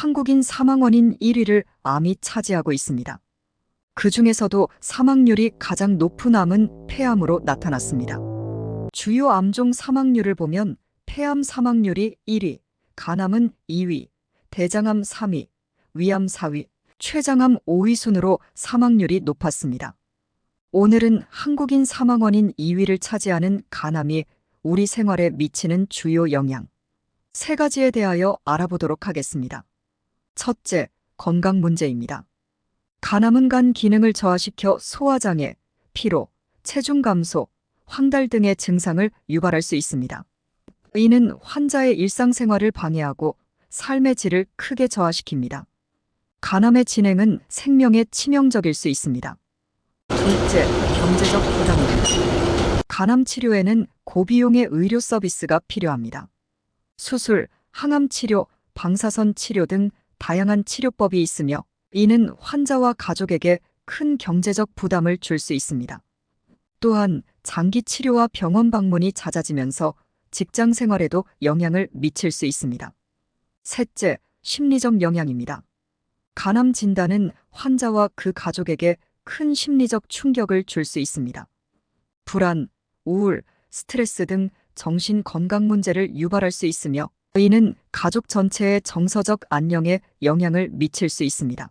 한국인 사망 원인 1위를 암이 차지하고 있습니다. 그 중에서도 사망률이 가장 높은 암은 폐암으로 나타났습니다. 주요 암종 사망률을 보면 폐암 사망률이 1위, 간암은 2위, 대장암 3위, 위암 4위, 췌장암 5위 순으로 사망률이 높았습니다. 오늘은 한국인 사망 원인 2위를 차지하는 간암이 우리 생활에 미치는 주요 영향, 세 가지에 대하여 알아보도록 하겠습니다. 첫째, 건강 문제입니다. 간암은 간 기능을 저하시켜 소화장애, 피로, 체중 감소, 황달 등의 증상을 유발할 수 있습니다. 이는 환자의 일상생활을 방해하고 삶의 질을 크게 저하시킵니다. 간암의 진행은 생명에 치명적일 수 있습니다. 둘째, 경제적 부담입니다. 간암 치료에는 고비용의 의료 서비스가 필요합니다. 수술, 항암 치료, 방사선 치료 등 다양한 치료법이 있으며 이는 환자와 가족에게 큰 경제적 부담을 줄 수 있습니다. 또한 장기 치료와 병원 방문이 잦아지면서 직장 생활에도 영향을 미칠 수 있습니다. 셋째, 심리적 영향입니다. 간암 진단은 환자와 그 가족에게 큰 심리적 충격을 줄 수 있습니다. 불안, 우울, 스트레스 등 정신 건강 문제를 유발할 수 있으며 이는 가족 전체의 정서적 안녕에 영향을 미칠 수 있습니다.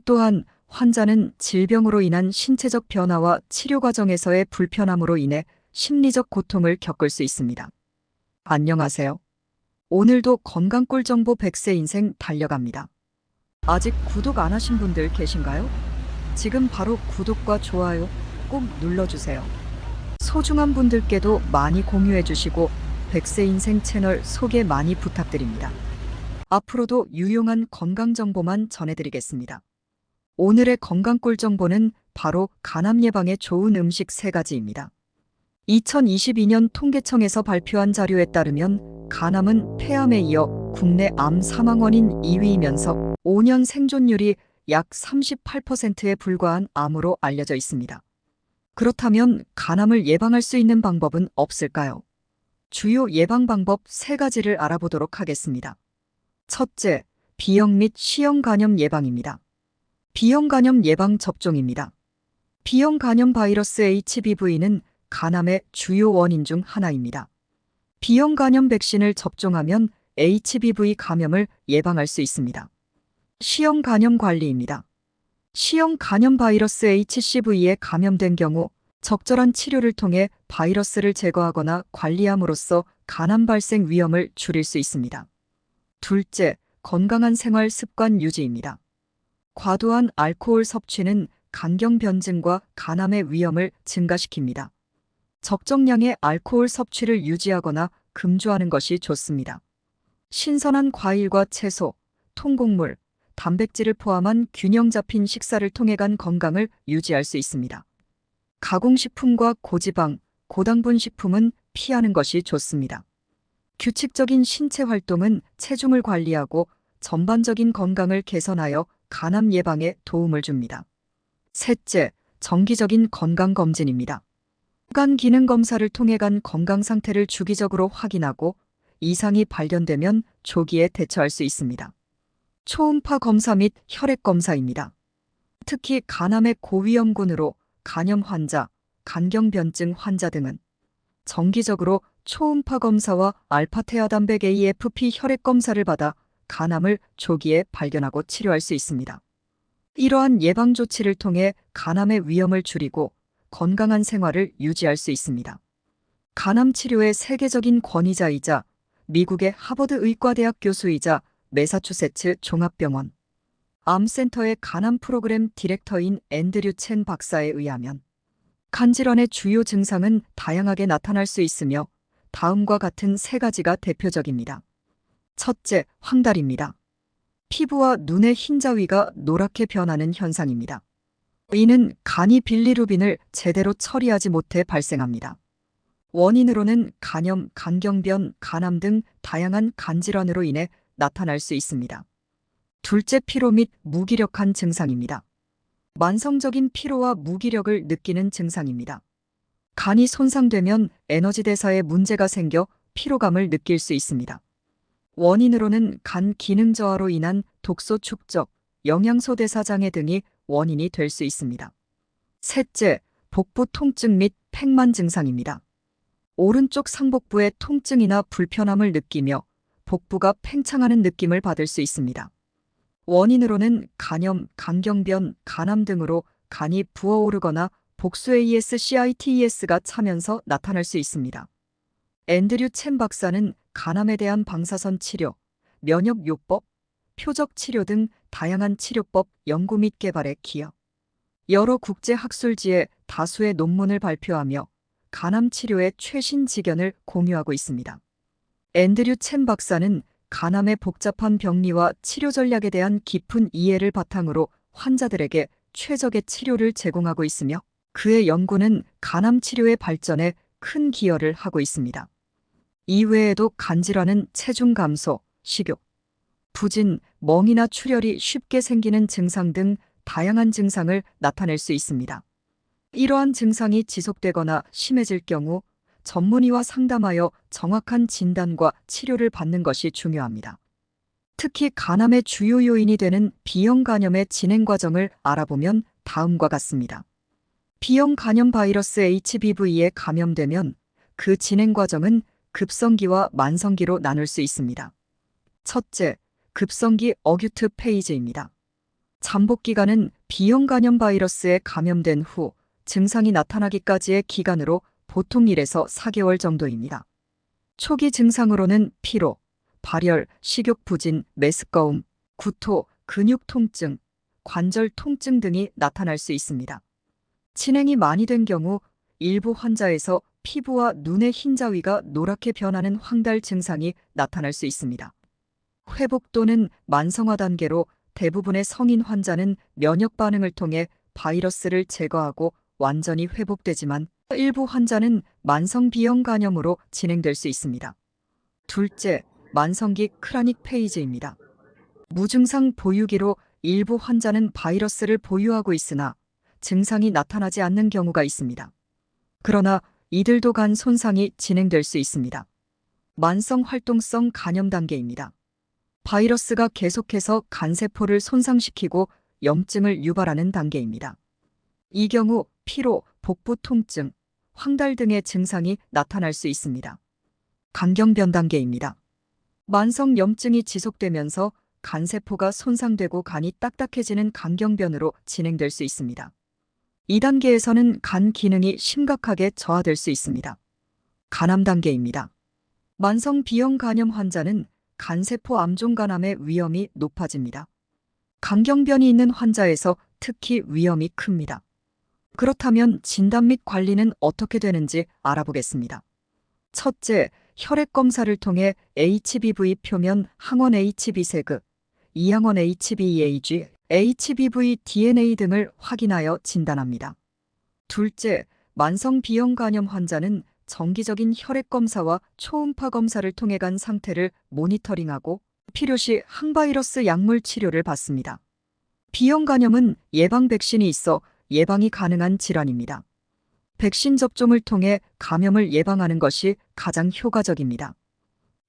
또한 환자는 질병으로 인한 신체적 변화와 치료 과정에서의 불편함으로 인해 심리적 고통을 겪을 수 있습니다. 안녕하세요. 오늘도 건강 꿀 정보 100세 인생 달려갑니다. 아직 구독 안 하신 분들 계신가요? 지금 바로 구독과 좋아요 꼭 눌러주세요. 소중한 분들께도 많이 공유해 주시고 100세 인생 채널 소개 많이 부탁드립니다. 앞으로도 유용한 건강 정보만 전해드리겠습니다. 오늘의 건강 꿀 정보는 바로 간암 예방에 좋은 음식 3가지입니다. 2022년 통계청에서 발표한 자료에 따르면 간암은 폐암에 이어 국내 암 사망 원인 2위이면서 5년 생존율이 약 38%에 불과한 암으로 알려져 있습니다. 그렇다면 간암을 예방할 수 있는 방법은 없을까요? 주요 예방 방법 3가지를 알아보도록 하겠습니다. 첫째, B형 및 C형 간염 예방입니다. B형 간염 예방 접종입니다. B형 간염 바이러스 HBV는 간암의 주요 원인 중 하나입니다. B형 간염 백신을 접종하면 HBV 감염을 예방할 수 있습니다. C형 간염 관리입니다. C형 간염 바이러스 HCV에 감염된 경우 적절한 치료를 통해 바이러스를 제거하거나 관리함으로써 간암 발생 위험을 줄일 수 있습니다. 둘째, 건강한 생활 습관 유지입니다. 과도한 알코올 섭취는 간경변증과 간암의 위험을 증가시킵니다. 적정량의 알코올 섭취를 유지하거나 금주하는 것이 좋습니다. 신선한 과일과 채소, 통곡물, 단백질을 포함한 균형 잡힌 식사를 통해 간 건강을 유지할 수 있습니다. 가공식품과 고지방, 고당분 식품은 피하는 것이 좋습니다. 규칙적인 신체 활동은 체중을 관리하고 전반적인 건강을 개선하여 간암 예방에 도움을 줍니다. 셋째, 정기적인 건강검진입니다. 간 기능 검사를 통해 간 건강 상태를 주기적으로 확인하고 이상이 발견되면 조기에 대처할 수 있습니다. 초음파 검사 및 혈액 검사입니다. 특히 간암의 고위험군으로 간염 환자, 간경변증 환자 등은 정기적으로 초음파 검사와 알파테아단백 AFP 혈액 검사를 받아 간암을 조기에 발견하고 치료할 수 있습니다. 이러한 예방 조치를 통해 간암의 위험을 줄이고 건강한 생활을 유지할 수 있습니다. 간암 치료의 세계적인 권위자이자 미국의 하버드 의과대학 교수이자 매사추세츠 종합병원 암센터의 간암 프로그램 디렉터인 앤드류 첸 박사에 의하면 간질환의 주요 증상은 다양하게 나타날 수 있으며 다음과 같은 3가지가 대표적입니다. 첫째, 황달입니다. 피부와 눈의 흰자위가 노랗게 변하는 현상입니다. 이는 간이 빌리루빈을 제대로 처리하지 못해 발생합니다. 원인으로는 간염, 간경변, 간암 등 다양한 간질환으로 인해 나타날 수 있습니다. 둘째, 피로 및 무기력한 증상입니다. 만성적인 피로와 무기력을 느끼는 증상입니다. 간이 손상되면 에너지 대사에 문제가 생겨 피로감을 느낄 수 있습니다. 원인으로는 간 기능 저하로 인한 독소 축적, 영양소 대사 장애 등이 원인이 될 수 있습니다. 셋째, 복부 통증 및 팽만 증상입니다. 오른쪽 상복부에 통증이나 불편함을 느끼며 복부가 팽창하는 느낌을 받을 수 있습니다. 원인으로는 간염, 강경변, 간암 등으로 간이 부어오르거나 복수 AS-CITES가 차면서 나타날 수 있습니다. 앤드류 첸 박사는 간암에 대한 방사선 치료, 면역요법, 표적 치료 등 다양한 치료법 연구 및 개발에 기여. 여러 국제 학술지에 다수의 논문을 발표하며 간암 치료의 최신 지견을 공유하고 있습니다. 앤드류 첸 박사는 간암의 복잡한 병리와 치료 전략에 대한 깊은 이해를 바탕으로 환자들에게 최적의 치료를 제공하고 있으며 그의 연구는 간암 치료의 발전에 큰 기여를 하고 있습니다. 이외에도 간질환은 체중 감소, 식욕, 부진, 멍이나 출혈이 쉽게 생기는 증상 등 다양한 증상을 나타낼 수 있습니다. 이러한 증상이 지속되거나 심해질 경우 전문의와 상담하여 정확한 진단과 치료를 받는 것이 중요합니다. 특히 간암의 주요 요인이 되는 B형 간염의 진행 과정을 알아보면 다음과 같습니다. B형 간염 바이러스 HBV에 감염되면 그 진행 과정은 급성기와 만성기로 나눌 수 있습니다. 첫째, 급성기 어큐트 페이즈입니다. 잠복 기간은 B형 간염 바이러스에 감염된 후 증상이 나타나기까지의 기간으로 보통 1에서 4개월 정도입니다. 초기 증상으로는 피로, 발열, 식욕 부진, 메스꺼움, 구토, 근육 통증, 관절 통증 등이 나타날 수 있습니다. 진행이 많이 된 경우 일부 환자에서 피부와 눈의 흰자위가 노랗게 변하는 황달 증상이 나타날 수 있습니다. 회복 또는 만성화 단계로 대부분의 성인 환자는 면역 반응을 통해 바이러스를 제거하고 완전히 회복되지만 일부 환자는 만성 B형 간염으로 진행될 수 있습니다. 둘째, 만성기 크라닉 페이즈입니다. 무증상 보유기로 일부 환자는 바이러스를 보유하고 있으나 증상이 나타나지 않는 경우가 있습니다. 그러나 이들도 간 손상이 진행될 수 있습니다. 만성 활동성 간염 단계입니다. 바이러스가 계속해서 간세포를 손상시키고 염증을 유발하는 단계입니다. 이 경우 피로, 복부 통증, 황달 등의 증상이 나타날 수 있습니다. 간경변 단계입니다. 만성 염증이 지속되면서 간세포가 손상되고 간이 딱딱해지는 간경변으로 진행될 수 있습니다. 이 단계에서는 간 기능이 심각하게 저하될 수 있습니다. 간암 단계입니다. 만성 B형 간염 환자는 간세포 암종 간암의 위험이 높아집니다. 간경변이 있는 환자에서 특히 위험이 큽니다. 그렇다면 진단 및 관리는 어떻게 되는지 알아보겠습니다. 첫째, 혈액 검사를 통해 HBV 표면 항원 HB세그, 이항원 HBeAg, HBV DNA 등을 확인하여 진단합니다. 둘째, 만성 B형 간염 환자는 정기적인 혈액 검사와 초음파 검사를 통해 간 상태를 모니터링하고 필요시 항바이러스 약물 치료를 받습니다. B형 간염은 예방 백신이 있어 예방이 가능한 질환입니다. 백신 접종을 통해 감염을 예방하는 것이 가장 효과적입니다.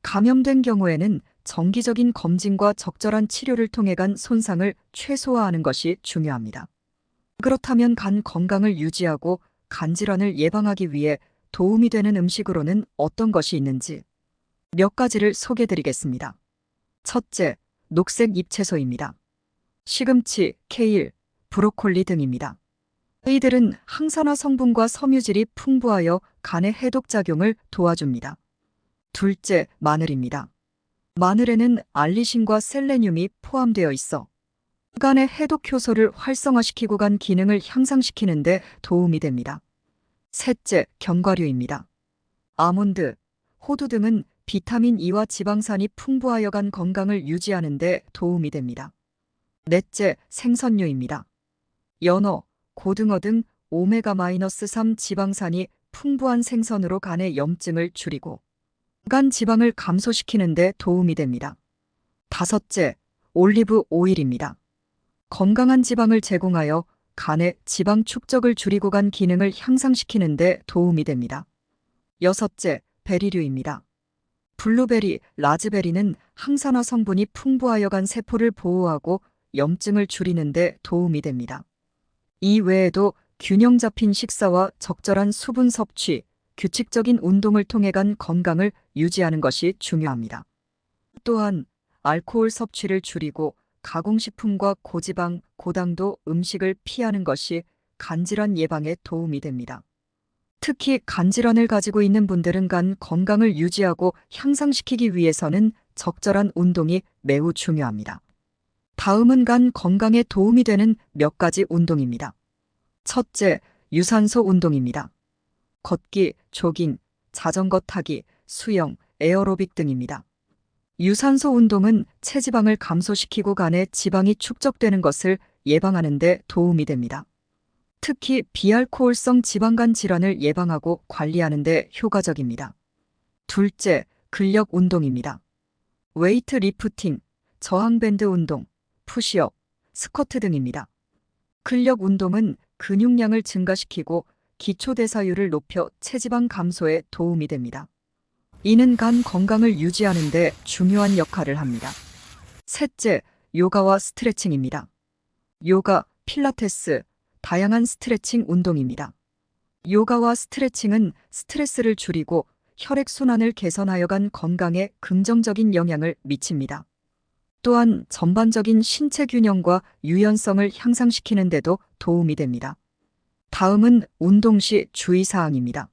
감염된 경우에는 정기적인 검진과 적절한 치료를 통해 간 손상을 최소화하는 것이 중요합니다. 그렇다면 간 건강을 유지하고 간 질환을 예방하기 위해 도움이 되는 음식으로는 어떤 것이 있는지 몇 가지를 소개드리겠습니다. 첫째, 녹색 잎채소입니다. 시금치, 케일, 브로콜리 등입니다. 이들은 항산화 성분과 섬유질이 풍부하여 간의 해독작용을 도와줍니다. 둘째, 마늘입니다. 마늘에는 알리신과 셀레늄이 포함되어 있어 간의 해독 효소를 활성화시키고 간 기능을 향상시키는 데 도움이 됩니다. 셋째, 견과류입니다. 아몬드, 호두 등은 비타민 E와 지방산이 풍부하여 간 건강을 유지하는 데 도움이 됩니다. 넷째, 생선류입니다. 연어, 고등어 등 오메가-3 지방산이 풍부한 생선으로 간의 염증을 줄이고 간 지방을 감소시키는 데 도움이 됩니다. 다섯째, 올리브 오일입니다. 건강한 지방을 제공하여 간의 지방 축적을 줄이고 간 기능을 향상시키는 데 도움이 됩니다. 여섯째, 베리류입니다. 블루베리, 라즈베리는 항산화 성분이 풍부하여 간 세포를 보호하고 염증을 줄이는 데 도움이 됩니다. 이 외에도 균형 잡힌 식사와 적절한 수분 섭취, 규칙적인 운동을 통해 간 건강을 유지하는 것이 중요합니다. 또한 알코올 섭취를 줄이고 가공식품과 고지방, 고당도 음식을 피하는 것이 간질환 예방에 도움이 됩니다. 특히 간질환을 가지고 있는 분들은 간 건강을 유지하고 향상시키기 위해서는 적절한 운동이 매우 중요합니다. 다음은 간 건강에 도움이 되는 몇 가지 운동입니다. 첫째, 유산소 운동입니다. 걷기, 조깅, 자전거 타기, 수영, 에어로빅 등입니다. 유산소 운동은 체지방을 감소시키고 간에 지방이 축적되는 것을 예방하는 데 도움이 됩니다. 특히 비알코올성 지방간 질환을 예방하고 관리하는 데 효과적입니다. 둘째, 근력 운동입니다. 웨이트 리프팅, 저항밴드 운동, 푸시업, 스쿼트 등입니다. 근력 운동은 근육량을 증가시키고 기초대사율을 높여 체지방 감소에 도움이 됩니다. 이는 간 건강을 유지하는 데 중요한 역할을 합니다. 셋째, 요가와 스트레칭입니다. 요가, 필라테스, 다양한 스트레칭 운동입니다. 요가와 스트레칭은 스트레스를 줄이고 혈액순환을 개선하여 간 건강에 긍정적인 영향을 미칩니다. 또한 전반적인 신체 균형과 유연성을 향상시키는 데도 도움이 됩니다. 다음은 운동 시 주의사항입니다.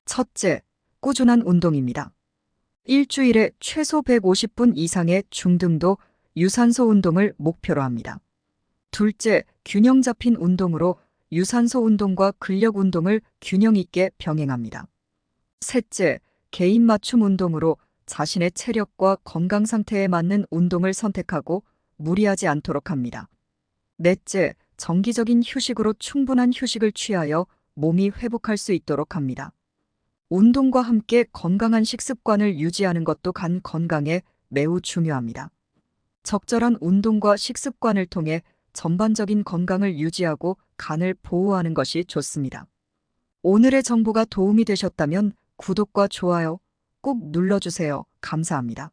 첫째, 꾸준한 운동입니다. 일주일에 최소 150분 이상의 중등도 유산소 운동을 목표로 합니다. 둘째, 균형 잡힌 운동으로 유산소 운동과 근력 운동을 균형 있게 병행합니다. 셋째, 개인 맞춤 운동으로 자신의 체력과 건강 상태에 맞는 운동을 선택하고 무리하지 않도록 합니다. 넷째, 정기적인 휴식으로 충분한 휴식을 취하여 몸이 회복할 수 있도록 합니다. 운동과 함께 건강한 식습관을 유지하는 것도 간 건강에 매우 중요합니다. 적절한 운동과 식습관을 통해 전반적인 건강을 유지하고 간을 보호하는 것이 좋습니다. 오늘의 정보가 도움이 되셨다면 구독과 좋아요 꼭 눌러주세요. 감사합니다.